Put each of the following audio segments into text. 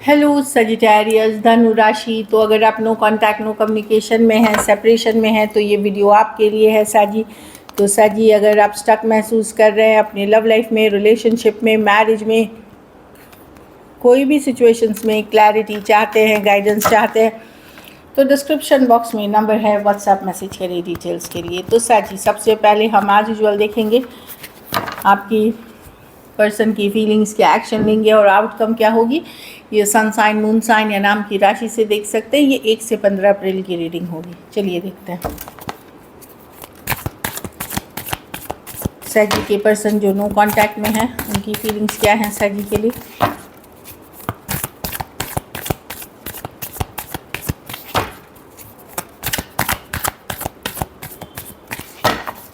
Hello Sagittarius धनु राशि। तो अगर आप नो कांटेक्ट नो कम्युनिकेशन में हैं, सेपरेशन में हैं, तो ये वीडियो आपके लिए है साजी। तो साजी, अगर आप स्टक महसूस कर रहे हैं अपने लव लाइफ में, रिलेशनशिप में, मैरिज में, कोई भी सिचुएशंस में क्लैरिटी चाहते हैं, गाइडेंस चाहते हैं, तो डिस्क्रिप्शन बॉक्स में नंबर है, व्हाट्सएप मैसेज करिए डिटेल्स के लिए। तो साजी, सबसे पहले हम आज यूजुअल देखेंगे आपकी पर्सन की फीलिंग्स, क्या एक्शन लेंगे और आउटकम क्या होगी। ये सन साइन, मून साइन या नाम की राशि से देख सकते हैं। ये 1 से 15 अप्रैल की रीडिंग होगी। चलिए देखते हैं सैजी के पर्सन जो नो कांटेक्ट में है, उनकी फीलिंग्स क्या हैं सैजी के लिए।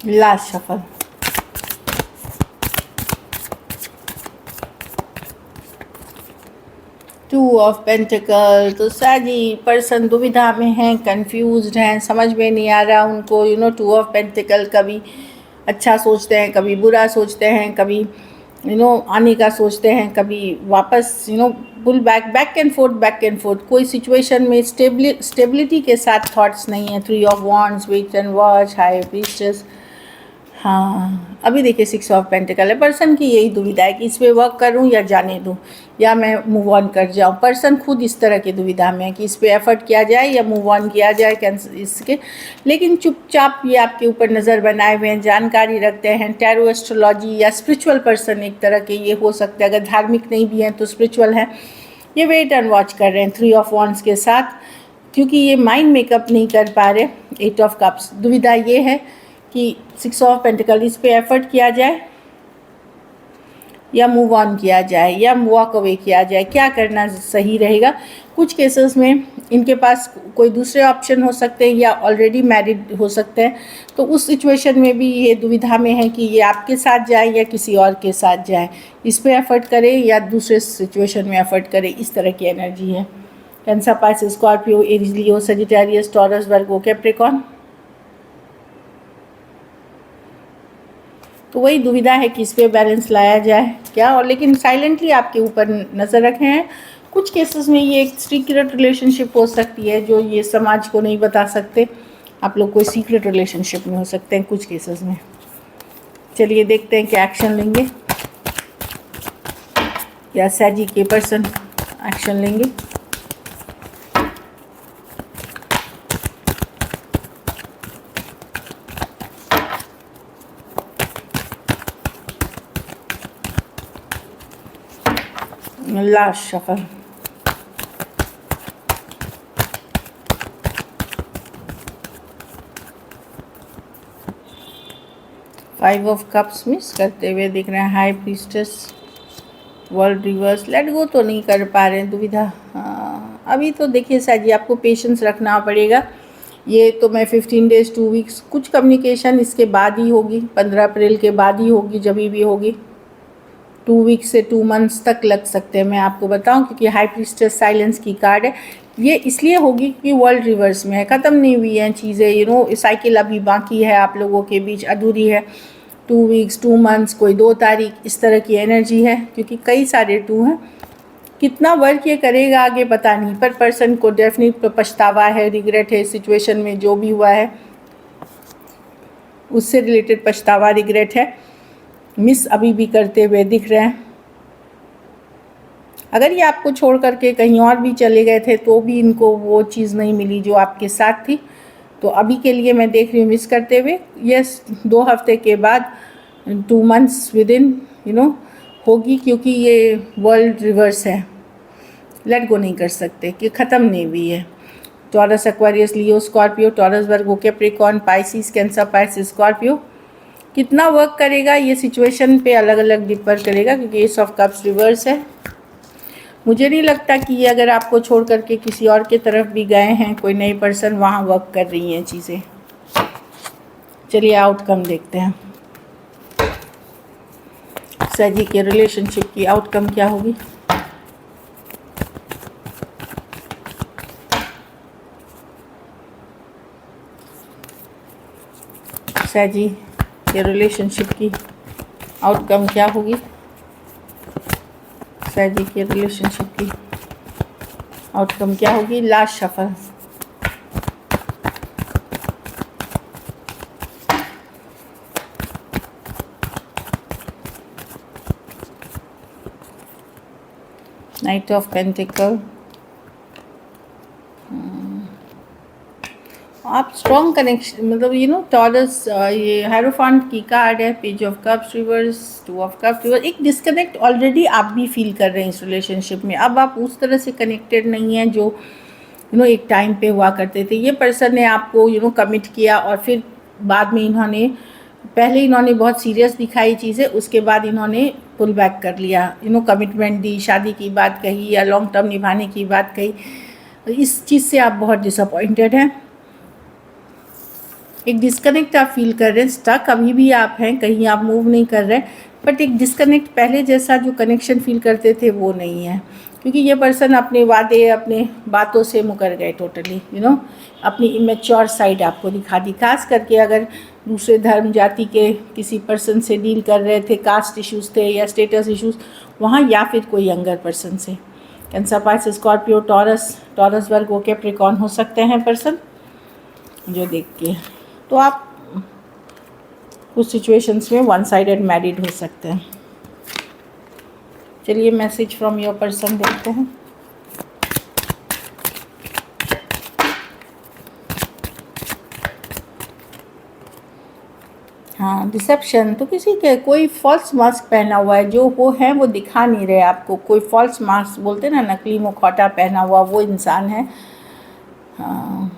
Last shuffle, two of pentacle. तो साजी पर्सन दुविधा में हैं, कंफ्यूज्ड हैं, समझ में नहीं आ रहा उनको। टू ऑफ पेंटिकल, कभी अच्छा सोचते हैं, कभी बुरा सोचते हैं, कभी आने का सोचते हैं, कभी वापस पुल बैक एंड फोर्थ। कोई सिचुएशन में स्टेबिलिटी के साथ थॉट्स नहीं है। 3 of wands, wait and watch, high priestess. हाँ, अभी देखिए 6 ऑफ पेंटिकल है। पर्सन की यही दुविधा है कि इस पर वर्क करूं या जाने दूं, या मैं मूव ऑन कर जाऊं। पर्सन खुद इस तरह की दुविधा में है कि इस पर एफर्ट किया जाए या मूव ऑन किया जाए कैंसिल इसके। लेकिन चुपचाप ये आपके ऊपर नज़र बनाए हुए हैं, जानकारी रखते हैं। टैरो एस्ट्रोलॉजी या स्पिरिचुअल पर्सन एक तरह के ये हो सकते हैं। अगर धार्मिक नहीं भी हैं तो स्पिरिचुअल हैं। ये वेट एंड वॉच कर रहे हैं 3 ऑफ वॉन्ड्स के साथ, क्योंकि ये माइंड मेकअप नहीं कर पा रहे। 8 ऑफ कप्स, दुविधा ये है कि 6 ऑफ पेंटिकल, इस पे एफर्ट किया जाए या मूव ऑन किया जाए या वॉक अवे किया जाए, क्या करना सही रहेगा। कुछ केसेस में इनके पास कोई दूसरे ऑप्शन हो सकते हैं या ऑलरेडी मैरिड हो सकते हैं। तो उस सिचुएशन में भी ये दुविधा में है कि ये आपके साथ जाए या किसी और के साथ जाए, इस पे एफर्ट करें या दूसरे सिचुएशन में एफर्ट करें। इस तरह की एनर्जी है। कैंसर, पाइसेस, स्कॉर्पियो, एरीज, लियो, सजिटेरियस, टॉरस, वर्गो, कैप्रिकॉर्न। तो वही दुविधा है कि इस पर बैलेंस लाया जाए क्या। और लेकिन साइलेंटली आपके ऊपर नज़र रखे हैं। कुछ केसेस में ये एक सीक्रेट रिलेशनशिप हो सकती है जो ये समाज को नहीं बता सकते। आप लोग कोई सीक्रेट रिलेशनशिप में हो सकते हैं कुछ केसेस में। चलिए देखते हैं क्या एक्शन लेंगे, क्या सैजी के पर्सन एक्शन लेंगे। Last shuffle, five of cups miss करते हुए दिख रहे हैं। High priestess, world reverse, let go तो नहीं कर पा रहे हैं, दुविधा। हाँ, अभी तो देखिए साजी, आपको पेशेंस रखना पड़ेगा। ये तो मैं 15 डेज 2 वीक्स, कुछ कम्युनिकेशन इसके बाद ही होगी, 15 अप्रैल के बाद ही होगी, जब भी होगी। 2 वीक्स से 2 मंथ्स तक लग सकते हैं, मैं आपको बताऊं, क्योंकि हाई प्रीस्टेस साइलेंस की कार्ड है। ये इसलिए होगी कि वर्ल्ड रिवर्स में है, ख़त्म नहीं हुई हैं चीज़ें। साइकिल अभी बाकी है, आप लोगों के बीच अधूरी है। 2 वीक्स, 2 मंथ्स, कोई 2 तारीख, इस तरह की एनर्जी है, क्योंकि कई सारे 2 हैं। कितना वर्क ये करेगा आगे पता नहीं, पर पर्सन को डेफिनेट पछतावा है, रिग्रेट है। सिचुएशन में जो भी हुआ है उससे रिलेटेड पछतावा, रिग्रेट है। मिस अभी भी करते हुए दिख रहे हैं। अगर ये आपको छोड़ करके कहीं और भी चले गए थे तो भी इनको वो चीज़ नहीं मिली जो आपके साथ थी। तो अभी के लिए मैं देख रही हूँ मिस करते हुए। यस, 2 हफ्ते के बाद, 2 मंथ्स विद इन होगी, क्योंकि ये वर्ल्ड रिवर्स है। लेट गो नहीं कर सकते कि ख़त्म नहीं हुई है। Taurus, Aquarius, Leo, Scorpio, Taurus, Virgo, Capricorn, Pisces, Cancer, Pisces, Scorpio. कितना वर्क करेगा ये सिचुएशन पे अलग अलग डिपेंड करेगा, क्योंकि एस ऑफ कप्स रिवर्स है। मुझे नहीं लगता कि ये अगर आपको छोड़ करके किसी और के तरफ भी गए हैं, कोई नई पर्सन, वहाँ वर्क कर रही हैं चीज़ें। चलिए आउटकम देखते हैं, सैजी के रिलेशनशिप की आउटकम क्या होगी। सैजी के रिलेशनशिप की आउटकम क्या होगी। सैजी के रिलेशनशिप की आउटकम क्या होगी? Last shuffle. Night of pentacle. आप स्ट्रॉन्ग कनेक्शन, मतलब टॉरस, ये हायरोफांट की कार्ड है, page of cups reverse, 2 of cups reverse. एक डिस्कनेक्ट ऑलरेडी आप भी फील कर रहे हैं इस रिलेशनशिप में। अब आप उस तरह से कनेक्टेड नहीं हैं जो एक टाइम पे हुआ करते थे। ये पर्सन ने आपको कमिट किया और फिर बाद में पहले इन्होंने बहुत सीरियस दिखाई चीज़ें, उसके बाद इन्होंने पुल बैक कर लिया, कमिटमेंट दी, शादी की बात कही या लॉन्ग टर्म निभाने की बात कही। इस चीज़ से आप बहुत डिसअपॉइंटेड हैं। एक डिस्कनेक्ट आप फील कर रहे हैं, स्टक अभी भी आप हैं, कहीं आप मूव नहीं कर रहे, बट एक डिस्कनेक्ट, पहले जैसा जो कनेक्शन फील करते थे वो नहीं है, क्योंकि ये पर्सन अपने वादे, अपने बातों से मुकर गए टोटली। अपनी इमेच्योर साइड आपको दिखा दी। खास करके अगर दूसरे धर्म जाति के किसी पर्सन से डील कर रहे थे, कास्ट इश्यूज़ थे या स्टेटस इश्यूज़ वहाँ, या फिर कोई यंगर पर्सन से। Cancer, Pisces, Scorpio, Taurus Virgo, Capricorn हो सकते हैं पर्सन जो देख के। तो आप कुछ सिचुएशंस में वन साइडेड मैरिड हो सकते हैं। चलिए मैसेज फ्रॉम योर पर्सन देखते हैं। हाँ, डिसेप्शन। तो किसी के कोई फॉल्स मास्क पहना हुआ है, जो वो है वो दिखा नहीं रहे आपको। कोई फॉल्स मास्क बोलते हैं ना, नकली मुखौटा पहना हुआ वो इंसान है। हाँ,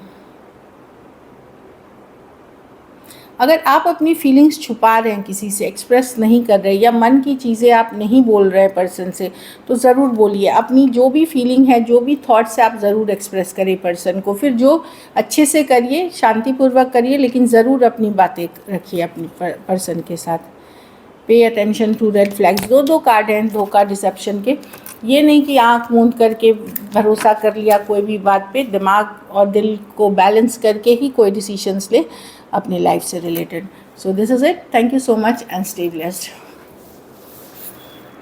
अगर आप अपनी फीलिंग्स छुपा रहे हैं, किसी से एक्सप्रेस नहीं कर रहे, या मन की चीज़ें आप नहीं बोल रहे हैं पर्सन से, तो ज़रूर बोलिए। अपनी जो भी फीलिंग है, जो भी थॉट्स है, आप ज़रूर एक्सप्रेस करिए पर्सन को। फिर जो अच्छे से करिए, शांतिपूर्वक करिए, लेकिन ज़रूर अपनी बातें रखिए अपनी पर्सन के साथ। Pay attention to red flags. दो कार्ड हैं धोखा, डिसेप्शन के। ये नहीं कि आंख मूंद करके भरोसा कर लिया कोई भी बात पे। दिमाग और दिल को बैलेंस करके ही कोई डिसीजंस ले अपनी लाइफ से related. So this is it. Thank you so much and stay blessed.